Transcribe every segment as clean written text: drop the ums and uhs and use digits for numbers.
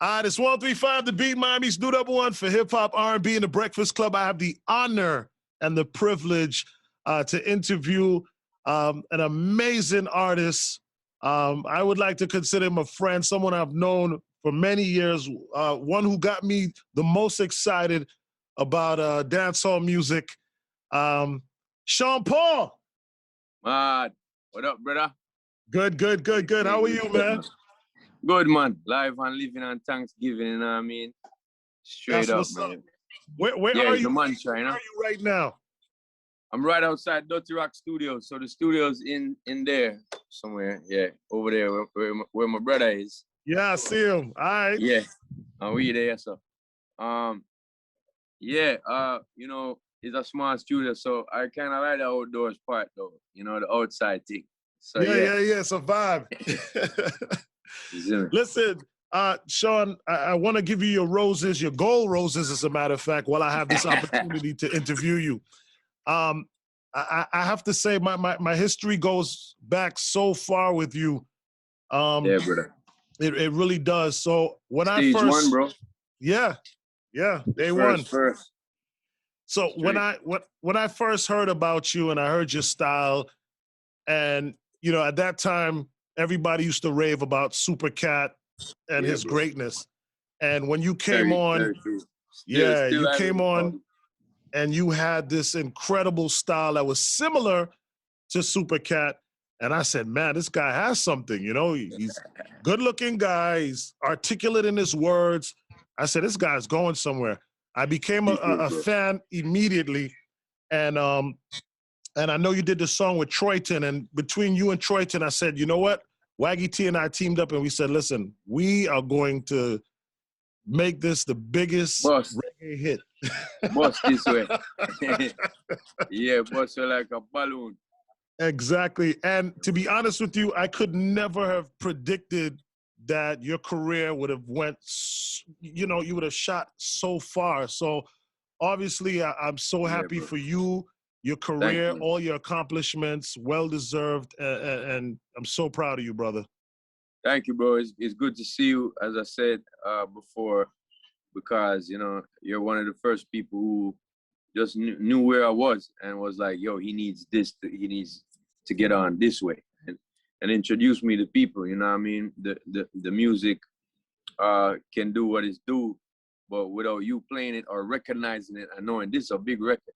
It's 135 The Beat, Miami's new #1 for hip-hop, R&B, and The Breakfast Club. I have the honor and the privilege to interview an amazing artist. I would like to consider him a friend, someone I've known for many years, one who got me the most excited about dancehall music. Sean Paul. What up, brother? Good. How are you, man? Good, man. Live and living on Thanksgiving, you know what I mean? Straight up, man. Where are you? Where are you right now? I'm right outside Dirty Rock Studios. So the studio's in there somewhere. Yeah, over there where my brother is. Yeah, I see him. All right. Yeah, and we there, so. You know, it's a small studio, so I kind of like the outdoors part, though. You know, the outside thing. So yeah, it's a vibe. Listen, Sean, I want to give you your roses, your gold roses, as a matter of fact, while I have this opportunity to interview you. I have to say my history goes back so far with you. Yeah, brother. It really does. So when Stage I first, one, bro. Yeah, day one. First. So when I first heard about you and I heard your style, and you know, at that time everybody used to rave about Super Cat and his greatness. And when you came on, you came on and you had this incredible style that was similar to Super Cat. And I said, man, this guy has something, you know, he's a good-looking guy, he's articulate in his words. I said, this guy's going somewhere. I became a fan immediately. And I know you did the song with Troyton, and between you and Troyton, I said, you know what? Waggy T and I teamed up and we said, listen, we are going to make this the biggest reggae hit. Bust this way. Yeah, bust you like a balloon. Exactly. And to be honest with you, I could never have predicted that your career would have went, you know, you would have shot so far. So obviously I'm so happy for you, your career, all your accomplishments, well-deserved. And I'm so proud of you, brother. Thank you, bro. It's good to see you, as I said before, because, you know, you're one of the first people who just knew where I was and was like, yo, he needs this, he needs to get on this way. And introduce me to people, you know what I mean? The music can do what it's due, but without you playing it or recognizing it and knowing this is a big record.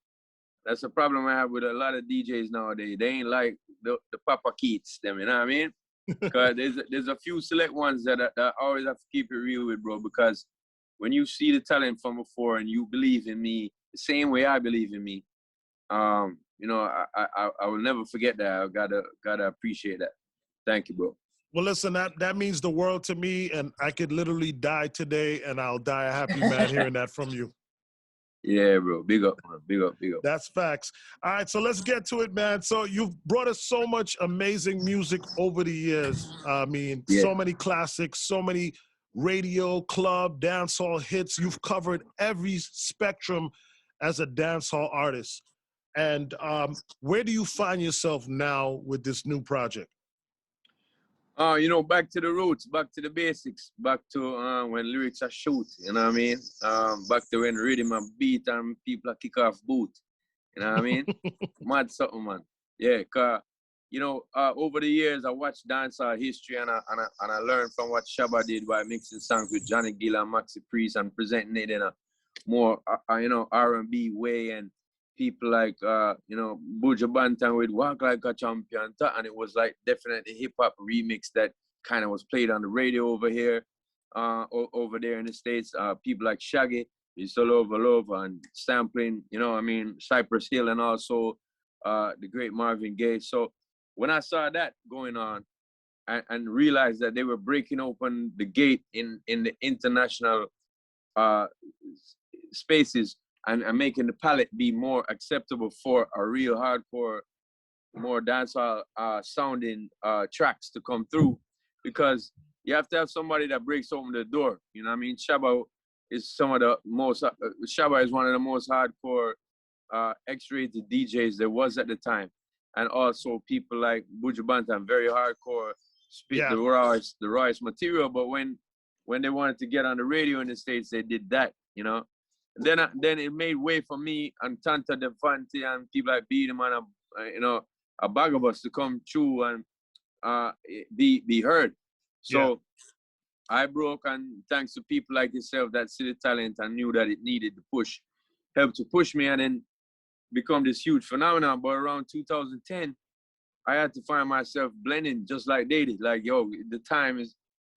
That's a problem I have with a lot of DJs nowadays. They ain't like the Papa Keats, them, you know what I mean? Because there's a few select ones that I always have to keep it real with, bro, because when you see the talent from before and you believe in me the same way I believe in me, you know, I will never forget that. I gotta appreciate that. Thank you, bro. Well, listen, that means the world to me, and I could literally die today, and I'll die a happy man hearing that from you. Yeah, bro. Big up, man. Big up. That's facts. All right, so let's get to it, man. So you've brought us so much amazing music over the years. I mean, so many classics, so many radio, club, dancehall hits. You've covered every spectrum as a dancehall artist. And where do you find yourself now with this new project? You know, back to the roots, back to the basics, back to when lyrics are shoot, you know what I mean? Back to when rhythm and beat and people kick off boot, you know what I mean? Mad something, man. Yeah, cause you know, over the years I watched dancehall history and I learned from what Shabba did by mixing songs with Johnny Gill and Maxi Priest and presenting it in a more you know, R&B way, and people like, you know, Buju Banton with Walk Like a Champion, and it was like definitely hip-hop remix that kind of was played on the radio over here, over there in the States. People like Shaggy, It's All Over Love, and sampling, you know, I mean, Cypress Hill, and also the great Marvin Gaye. So when I saw that going on and realized that they were breaking open the gate in the international spaces, and making the palette be more acceptable for a real hardcore, more dancehall sounding tracks to come through, because you have to have somebody that breaks open the door. You know what I mean? Shabba is Shabba is one of the most hardcore X-rated DJs there was at the time. And also people like Buju Banton, very hardcore, spit the rawest material. But when when they wanted to get on the radio in the States, they did that, you know. Then it made way for me and Tanta Devante and people like Beatem and you know, a bag of us to come through and be heard. So I broke, and thanks to people like yourself that see the talent and knew that it needed to push, helped to push me and then become this huge phenomenon. But around 2010, I had to find myself blending just like they did. Like, yo, the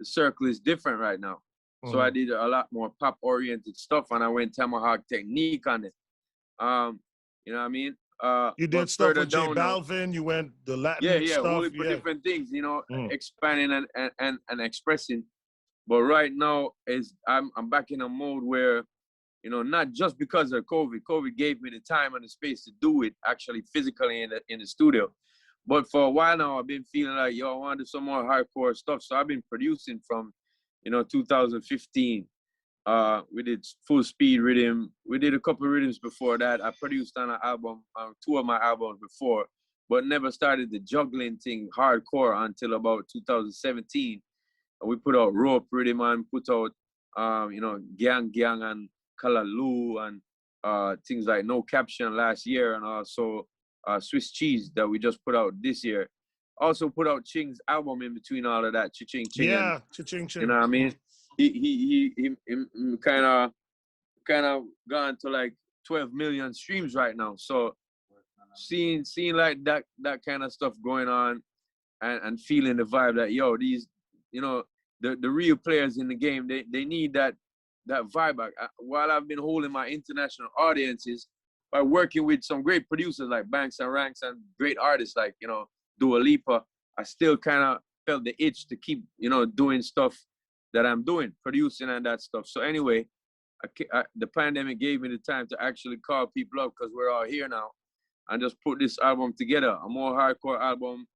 circle is different right now. So I did a lot more pop-oriented stuff, and I went Tomahawk technique on it. You know what I mean? You did stuff with J Balvin. You went the Latin stuff. Only for different things. You know, expanding and expressing. But right now I'm back in a mode where, you know, not just because of COVID. COVID gave me the time and the space to do it actually physically in the studio. But for a while now, I've been feeling like, yo, I want to do some more hardcore stuff. So I've been producing from, you know, 2015. We did Full Speed Rhythm. We did a couple of rhythms before that. I produced on an album, on 2 of my albums before, but never started the juggling thing hardcore until about 2017. We put out Rope Rhythm and put out, you know, Gang and Kalaloo and things like No Caption last year, and also Swiss Cheese that we just put out this year. Also put out Ching's album in between all of that, Ching. Yeah, Ching. You know what I mean? He kind of gone to like 12 million streams right now. So seeing like that kind of stuff going on and feeling the vibe that, yo, these, you know, the real players in the game, they need that vibe. While I've been holding my international audiences by working with some great producers like Banks and Ranks and great artists like, you know, Dua Lipa, I still kind of felt the itch to keep, you know, doing stuff that I'm doing, producing and that stuff. So anyway, the pandemic gave me the time to actually call people up because we're all here now and just put this album together, a more hardcore album.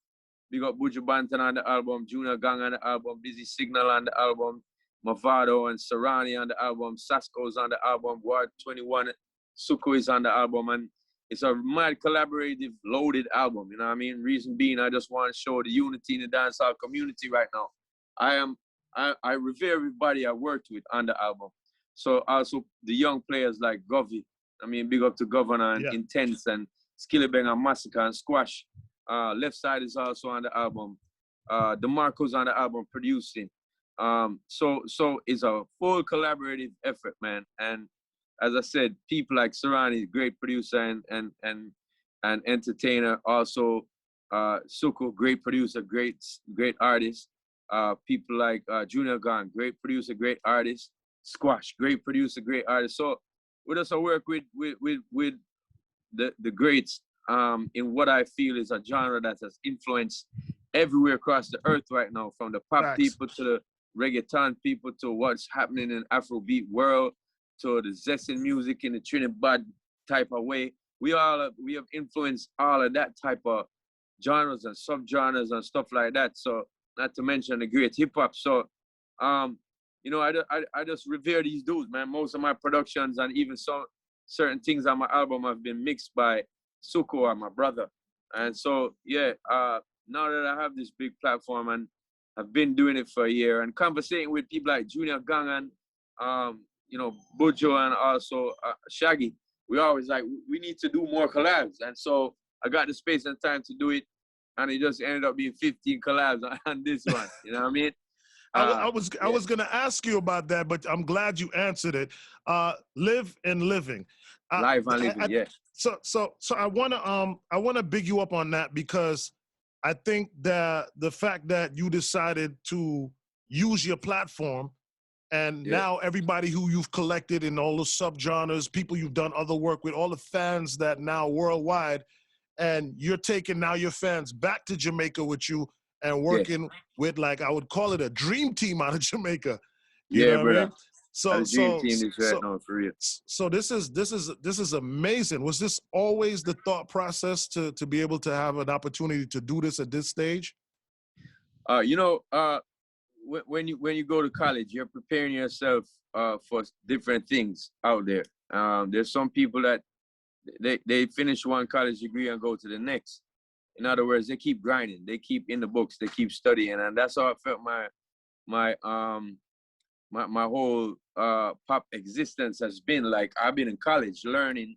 We got Buju Banton on the album, Junior Gang on the album, Busy Signal on the album, Mavado and Sarani on the album, Sasko's on the album, Ward 21, Suko is on the album, and it's a mad collaborative, loaded album, you know what I mean? Reason being, I just want to show the unity in the dancehall community right now. I revere everybody I worked with on the album. So also the young players like Govy, I mean, big up to Governor and Intense and Skillibeng and Massacre and Squash. Left Side is also on the album. DeMarco's on the album producing. So it's a full collaborative effort, man. And as I said, people like Sarani, great producer and entertainer. Also, Suko, great producer, great artist. People like Junior Gang, great producer, great artist. Squash, great producer, great artist. So we just work with the greats in what I feel is a genre that has influenced everywhere across the earth right now, from the pop people to the reggaeton people to what's happening in Afrobeat world to the zesting music in the Trinidad type of way. We have influenced all of that type of genres and subgenres and stuff like that. So not to mention the great hip hop. So you know, I just revere these dudes, man. Most of my productions and even some certain things on my album have been mixed by Suko and my brother. And so, yeah, now that I have this big platform and I've been doing it for a year and conversating with people like Junior Gang and, you know, Bujo and also Shaggy, we always like, we need to do more collabs. And so I got the space and time to do it. And it just ended up being 15 collabs on this one. You know what I mean? I was gonna ask you about that, but I'm glad you answered it. Live and Living. Live and Living, yeah. So I wanna big you up on that because I think that the fact that you decided to use your platform and now everybody who you've collected in all the subgenres, people you've done other work with, all the fans that now worldwide, and you're taking now your fans back to Jamaica with you and working with, like, I would call it a dream team out of Jamaica. You know what I mean? So this is amazing. Was this always the thought process to be able to have an opportunity to do this at this stage? You know, when you go to college, you're preparing yourself for different things out there. There's some people that they finish one college degree and go to the next. In other words, they keep grinding, they keep in the books, they keep studying, and that's how I felt my my whole pop existence has been. Like, I've been in college learning,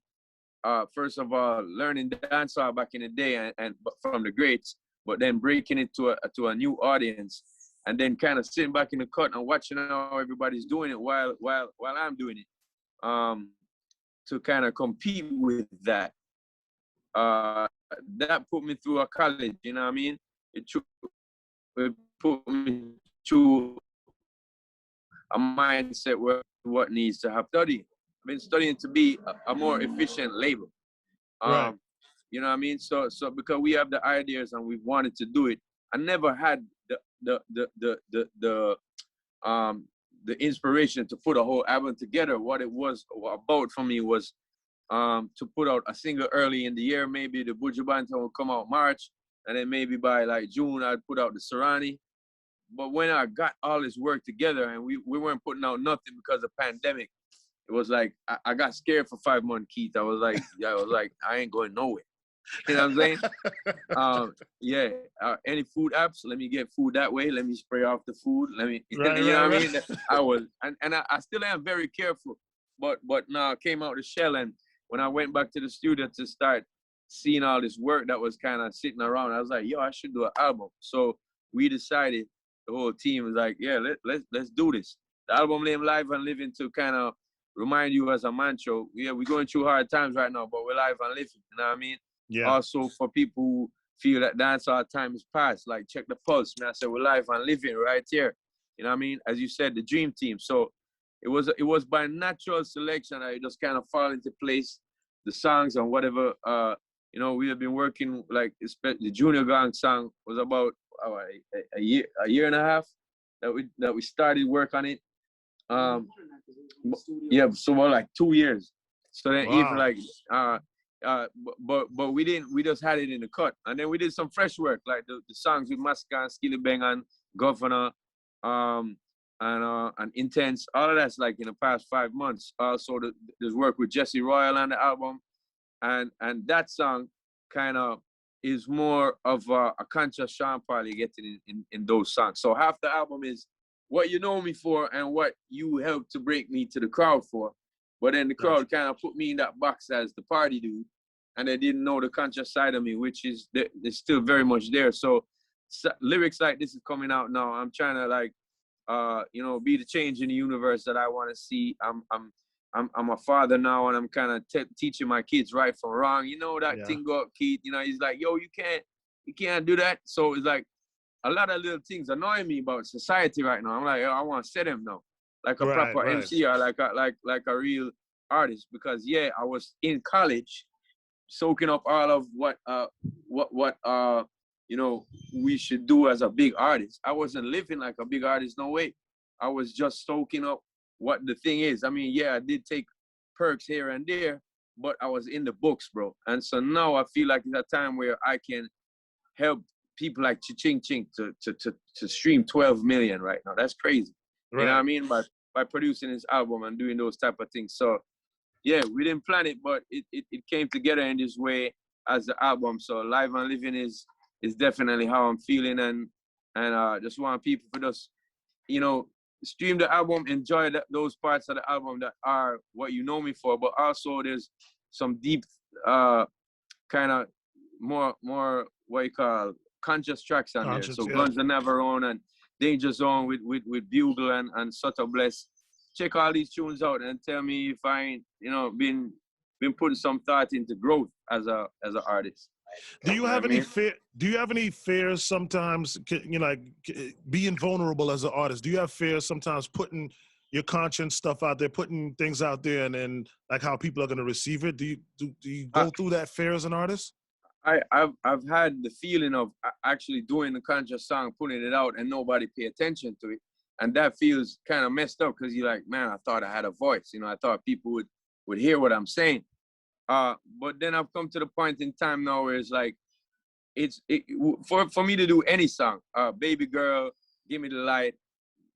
first of all, learning dancehall back in the day and from the greats, but then breaking it to a new audience, and then kind of sitting back in the cut and watching how everybody's doing it while I'm doing it, to kind of compete with that. That put me through a college, you know what I mean? It put me through a mindset where what needs to have study. I've been studying to be a more efficient label. Right. You know what I mean? So because we have the ideas and we've wanted to do it, I never had the inspiration to put a whole album together. What it was about for me was to put out a single early in the year. Maybe the Buju Banton will come out March, and then maybe by like June I'd put out the Serrani. But when I got all this work together and we weren't putting out nothing because of pandemic, it was like I got scared for 5 months, Keith. I was like, I ain't going nowhere. You know what I'm saying? Yeah. Any food apps? Let me get food that way. Let me spray off the food. Let me, you know what I mean? I was, and I still am very careful. But now I came out the shell, and when I went back to the studio to start seeing all this work that was kind of sitting around, I was like, yo, I should do an album. So we decided, the whole team was like, yeah, let's do this. The album name Live and Living, to kind of remind you as a mantra. Yeah, we're going through hard times right now, but we're live and living. You know what I mean? Yeah. Also, for people who feel that dancehall time is past, like, check the pulse. Man, I said we're live and living right here. You know what I mean? As you said, the dream team. So it was by natural selection that it just kind of fall into place. The songs and whatever. You know, we have been working, like, the Junior Gang song was about a year and a half that we started work on it. Yeah, so about like 2 years. So then Wow. even like but we just had it in the cut, and then we did some fresh work, like the songs with Masca and Skilly Bang and Governor, and Intense. All of that's like in the past 5 months. Also, there's work with Jesse Royal on the album, and that song kind of is more of a conscious Sean Parley getting in those songs. So half the album is what you know me for and what you helped to break me to the crowd for. But then the crowd kind of put me in that box as the party dude, and they didn't know the conscious side of me, which is still very much there. So lyrics like this is coming out now. I'm trying to, like, you know, be the change in the universe that I want to see. I'm a father now, and I'm kind of teaching my kids right from wrong. You know that thing go up, Keith. You know, he's like, yo, you can't do that. So it's like a lot of little things annoy me about society right now. I'm like, yo, I want to set him now, like a proper MC or like a real artist. Because yeah, I was in college, soaking up all of what you know, we should do as a big artist. I wasn't living like a big artist, no way. I was just soaking up what the thing is. I mean, yeah, I did take perks here and there, but I was in the books, bro. And so now I feel like it's a time where I can help people like Ching Ching to stream 12 million right now. That's crazy. Right. You know what I mean? By producing this album and doing those type of things. So yeah, we didn't plan it, but it came together in this way as the album. So Live and Living is definitely how I'm feeling, and just want people to just, you know, stream the album, enjoy those parts of the album that are what you know me for, but also there's some deep kind of more what you call conscious tracks on there. So Guns and Navarone and Danger Zone with Bugle and Sutter Bless. Check all these tunes out and tell me if I ain't, you know, been putting some thought into growth as an artist. Do you have any fear? Do you have any fears sometimes? You know, like being vulnerable as an artist. Do you have fears sometimes putting your conscience stuff out there, putting things out there, and then like how people are going to receive it? Do you go through that fear as an artist? I've had the feeling of actually doing the conscious song, putting it out, and nobody pay attention to it, and that feels kind of messed up because you're like, man, I thought I had a voice. You know, I thought people would hear what I'm saying. But then I've come to the point in time now where it's like, for me to do any song, Baby Girl, Give Me the Light,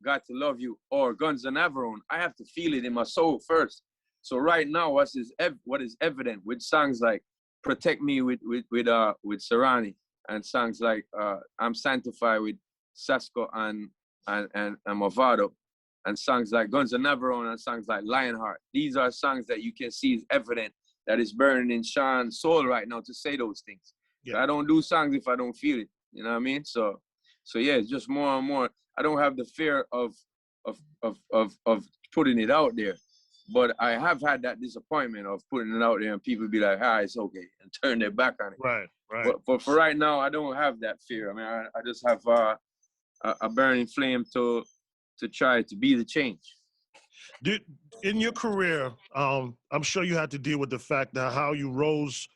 Got to Love You, or Guns and Navarone, I have to feel it in my soul first. So right now, what is evident with songs like Protect Me with Serrani, and songs like I'm Sanctified with Sasko and Movado, and songs like Guns N' Navarone and songs like Lionheart. These are songs that you can see is evident that is burning in Sean's soul right now to say those things. Yeah. So I don't do songs if I don't feel it. You know what I mean? So yeah, it's just more and more. I don't have the fear of putting it out there, but I have had that disappointment of putting it out there and people be like, it's okay, and turn their back on it. Right. But for right now, I don't have that fear. I mean, I just have a burning flame to try to be the change. In your career, I'm sure you had to deal with the fact that how you rose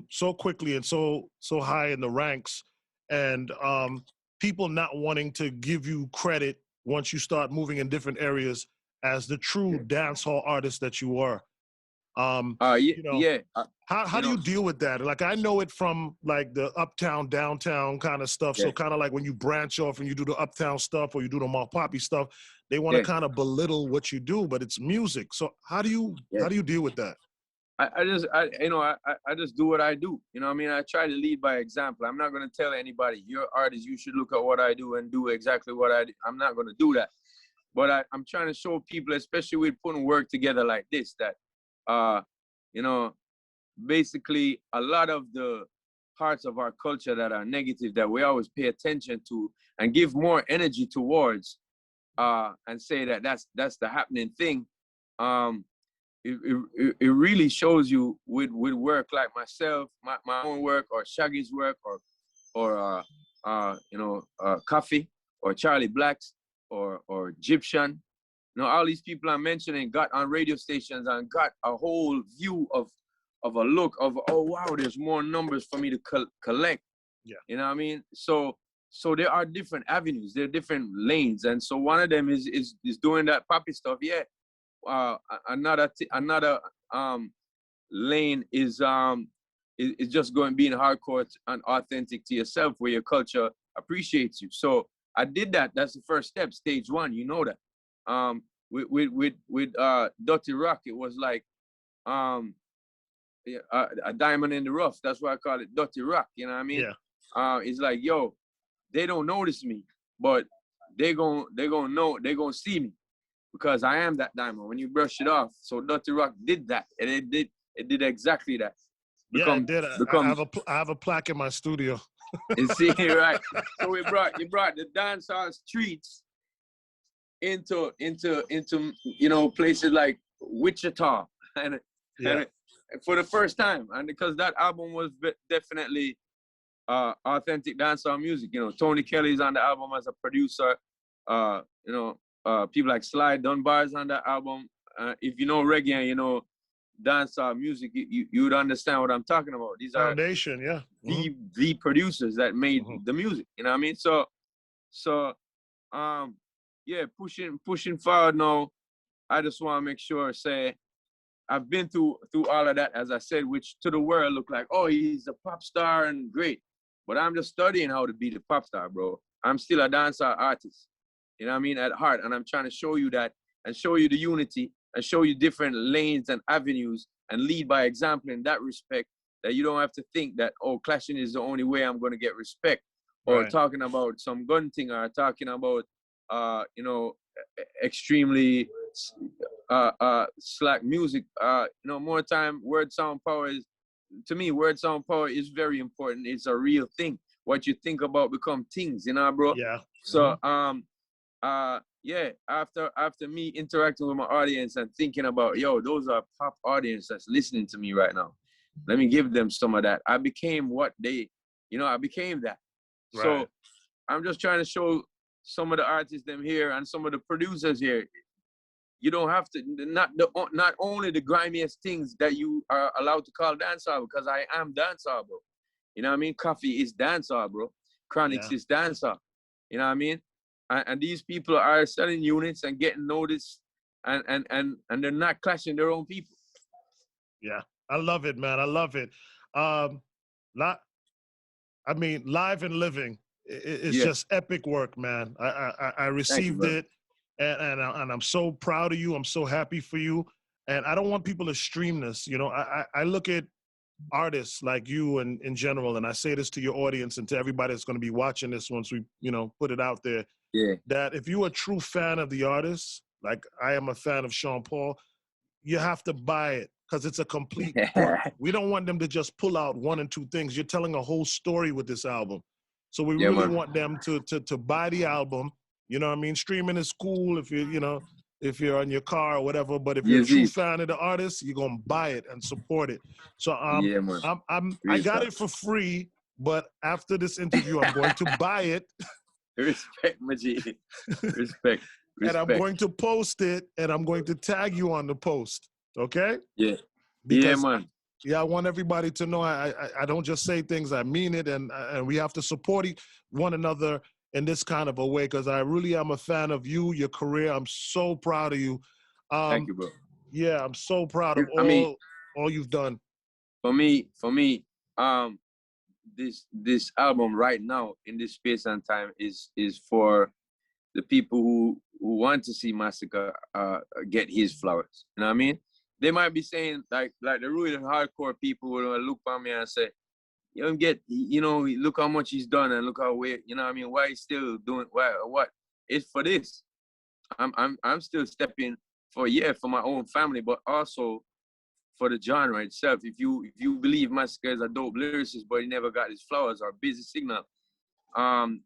so quickly and so high in the ranks, and people not wanting to give you credit once you start moving in different areas as the true dancehall artist that you were. How do you deal with that? Like, I know it from like the uptown, downtown kind of stuff. Yeah. So kind of like when you branch off and you do the uptown stuff or you do the more poppy stuff, they want to kind of belittle what you do, but it's music. So how do you deal with that? I just do what I do. You know what I mean? I try to lead by example. I'm not going to tell anybody, you're an artist, you should look at what I do and do exactly what I do. I'm not going to do that. But I'm trying to show people, especially with putting work together like this, that, basically a lot of the parts of our culture that are negative that we always pay attention to and give more energy towards and say that that's the happening thing. It really shows you with work like myself, my own work, or Shaggy's work, or Coffee, or Charlie Blacks, or Egyptian. All these people I'm mentioning got on radio stations and got a whole view of a look of, oh wow, there's more numbers for me to collect. Yeah. You know what I mean? So there are different avenues, there are different lanes, and so one of them is doing that poppy stuff. Yeah. Another lane is just being hardcore and authentic to yourself, where your culture appreciates you. So I did that. That's the first step, stage one. You know that. With Dirty Rock, it was like a diamond in the rough. That's why I call it Dirty Rock. You know what I mean? Yeah. It's like, yo, they don't notice me, but they gonna see me, because I am that diamond when you brush it off. So Dirty Rock did that, and it did exactly that. It did. I have a plaque in my studio. You see, right? So you brought the dancehall streets into places like Wichita, and for the first time, and because that album was definitely authentic dancehall music. Tony Kelly's on the album as a producer. People like Sly Dunbar's on that album. If you know reggae and dancehall music, you would understand what I'm talking about. These Foundation, are the producers that made the music. You know what I mean? So pushing forward now. I just want to make sure, say, I've been through all of that, as I said, which to the world look like, oh, he's a pop star and great. But I'm just studying how to be the pop star, bro. I'm still a dancehall artist. You know what I mean? At heart. And I'm trying to show you that, and show you the unity, and show you different lanes and avenues, and lead by example in that respect, that you don't have to think that, oh, clashing is the only way I'm going to get respect, or talking about some gun thing, or talking about, extremely slack music. More time, word sound power is, to me, word sound power is very important. It's a real thing. What you think about become things, bro? Yeah. So, after me interacting with my audience and thinking about, yo, those are pop audience that's listening to me right now. Let me give them some of that. I became what they, I became that. Right. So I'm just trying to show some of the artists them here and some of the producers here. You don't have to, not only the grimiest things that you are allowed to call dancehall, because I am dancehall, bro. You know what I mean? Coffee is dancehall, bro. Chronics is dancehall. You know what I mean? And these people are selling units and getting noticed, and they're not clashing their own people. Yeah, I love it, man. I love it. Live and Living is just epic work, man. I received it, and I'm so proud of you. I'm so happy for you. And I don't want people to stream this. I look at artists like you and in general, and I say this to your audience and to everybody that's going to be watching this once we, put it out there. Yeah. that if you're a true fan of the artist, like I am a fan of Sean Paul, you have to buy it because it's a complete work. We don't want them to just pull out one and two things. You're telling a whole story with this album. So we Yeah, really man. want them to buy the album. You know what I mean? Streaming is cool if if you're on your car or whatever, but if you're a Yes, true it. fan of the artist, you're gonna buy it and support it. So Yeah, man. I Real got talk. it for free, but after this interview, I'm going to buy it. Respect, my G. Respect. And I'm Respect. going to post it, and I'm going to tag you on the post. Okay? Yeah. Because Yeah, man. yeah, I want everybody to know I don't just say things, I mean it, and we have to support one another in this kind of a way because I really am a fan of you, your career. I'm so proud of you. Thank you, bro. Yeah, I'm so proud of I mean, all you've done. for me, this album right now in this space and time is for the people who want to see Massacre get his flowers. You know what I mean? They might be saying like the real hardcore people will look at me and say, you don't get, look how much he's done and look how you know what I mean, why he's still doing what? It's for this. I'm still stepping for my own family, but also for the genre itself. If you believe Massacre is a dope lyricist, but he never got his flowers or busy signal,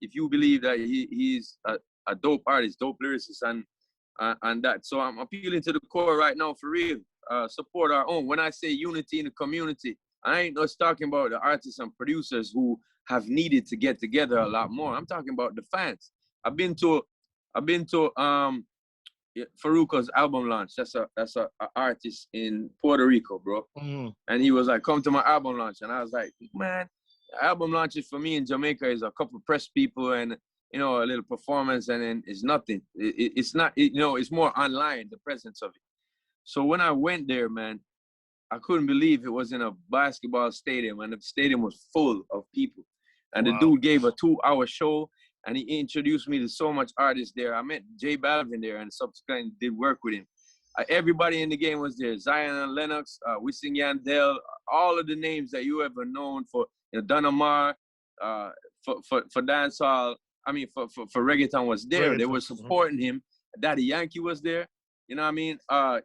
if you believe that he's a dope artist, dope lyricist, and that, so I'm appealing to the core right now for real. Support our own. When I say unity in the community, I ain't just talking about the artists and producers who have needed to get together a lot more. I'm talking about the fans. I've been to Faruko's album launch. That's a artist in Puerto Rico, bro. Mm. And he was like, "Come to my album launch," and I was like, "Man, album launches for me in Jamaica is a couple of press people and a little performance, and then it's nothing. It's not, it's more online, the presence of it." So when I went there, man, I couldn't believe it was in a basketball stadium, and the stadium was full of people. And Wow. the dude gave a 2-hour show, and he introduced me to so much artists there. I met J Balvin there, and subsequently did work with him. Everybody in the game was there. Zion and Lennox, Wisin Yandel, all of the names that you ever known for, Don Omar, for dancehall. I mean, for reggaeton was there. They were supporting him. Daddy Yankee was there. You know what I mean?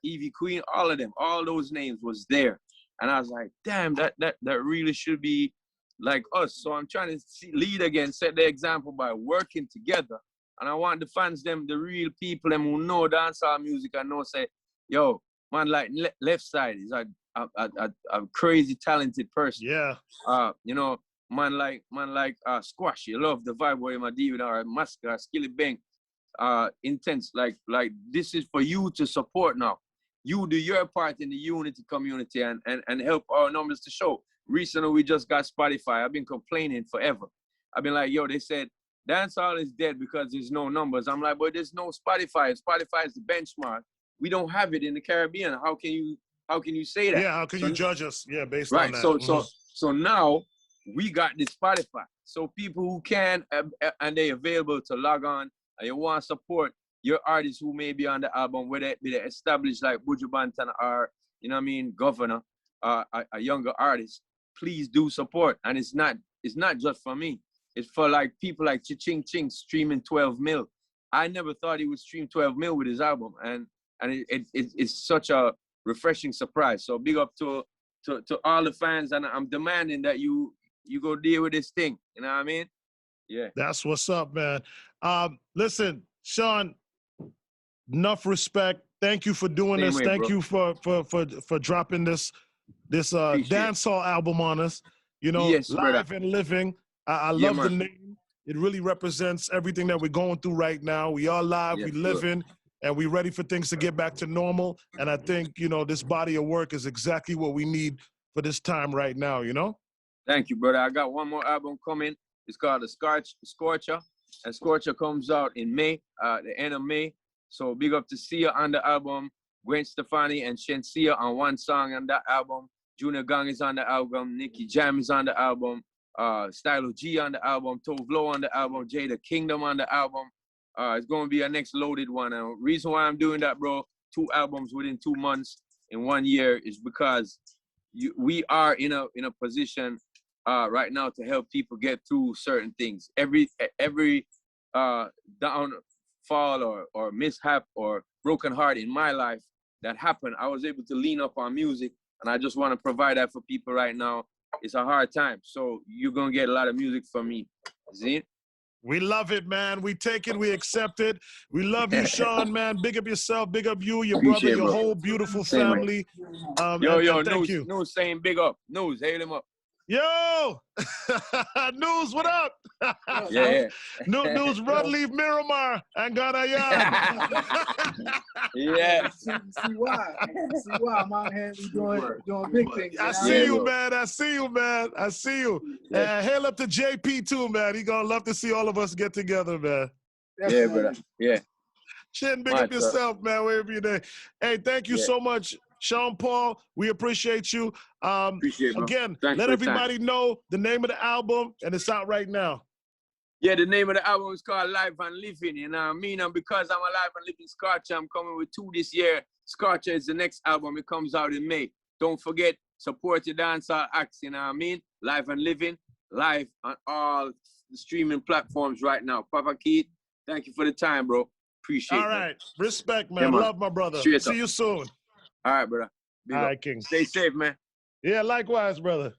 Evie Queen, all of them, all those names was there. And I was like, damn, that really should be like us. So I'm trying to lead again, set the example by working together. And I want the fans, them, the real people, them who know dancehall music and know, say, yo, man, like Left Side is a crazy talented person. Yeah. Man like Squash, you love the vibe where my David or Massacre, Skilly Bang. Intense, like this is for you to support now. You do your part in the unity community and help our numbers to show. Recently we just got Spotify. I've been complaining forever. I've been like, yo, they said dancehall is dead because there's no numbers. I'm like, but there's no Spotify. Spotify is the benchmark. We don't have it in the Caribbean. How can you say that? Yeah, how can you judge us? Yeah, based right, on that. So now we got this Spotify. So people who can and they available to log on and you want to support your artists who may be on the album, whether it be the established like Buju Banton or, Governor, a younger artist, please do support. And it's not just for me. It's for like people like Ching Ching streaming 12 mil. I never thought he would stream 12 mil with his album. And it's such a refreshing surprise. So big up to all the fans, and I'm demanding that you go deal with this thing. You know what I mean? Yeah. That's what's up, man. Listen, Sean, enough respect. Thank you for doing this. Thank you for dropping this dancehall album on us. Yes, Live brother. and Living. I love the name. It really represents everything that we're going through right now. We are live, we living, and we're ready for things to get back to normal. And I think, this body of work is exactly what we need for this time right now, Thank you, brother. I got one more album coming. It's called The Scorcher. And Scorcher comes out in May, the end of May. So big up to Sia on the album, Gwen Stefani and Shensia on one song on that album. Junior Gang is on the album. Nicky Jam is on the album. Stylo G on the album. Tove Lo on the album. Jada Kingdom on the album. It's going to be a next loaded one. And the reason why I'm doing that, bro, 2 albums within 2 months in 1 year is because we are in a position right now to help people get through certain things. Every downfall or mishap or broken heart in my life that happened, I was able to lean up on music, and I just want to provide that for people right now. It's a hard time, so you're gonna get a lot of music from me. See? We love it, man. We take it. We accept it. We love you, Sean, man. Big up yourself. Big up you, your brother, your whole beautiful family. Yo, thank you. News saying big up. News, hail him up. Yo, News, what up? Yeah. News, run, leave Miramar and Ganayan. Yeah. See why? See why? I'm out here doing big things. I see you, man. I see you, man. I see you. And hail up to JP too, man. He gonna love to see all of us get together, man. Yeah, brother. Yeah. Chin, big up yourself, man, wherever you're there. Hey, thank you so much, Sean Paul. We appreciate you. Appreciate it, again, Thanks let everybody know the name of the album, and it's out right now. Yeah, the name of the album is called Live and Living, you know what I mean? And because I'm a live and living Scorcher, I'm coming with 2 this year. Scorcher is the next album. It comes out in May. Don't forget, support your dancehall acts, you know what I mean? Live and Living, live on all the streaming platforms right now. Papa Keith, thank you for the time, bro. Appreciate it. All right. Respect, man. Love my brother. See you soon. All right, brother. All right, King. Stay safe, man. Yeah, likewise, brother.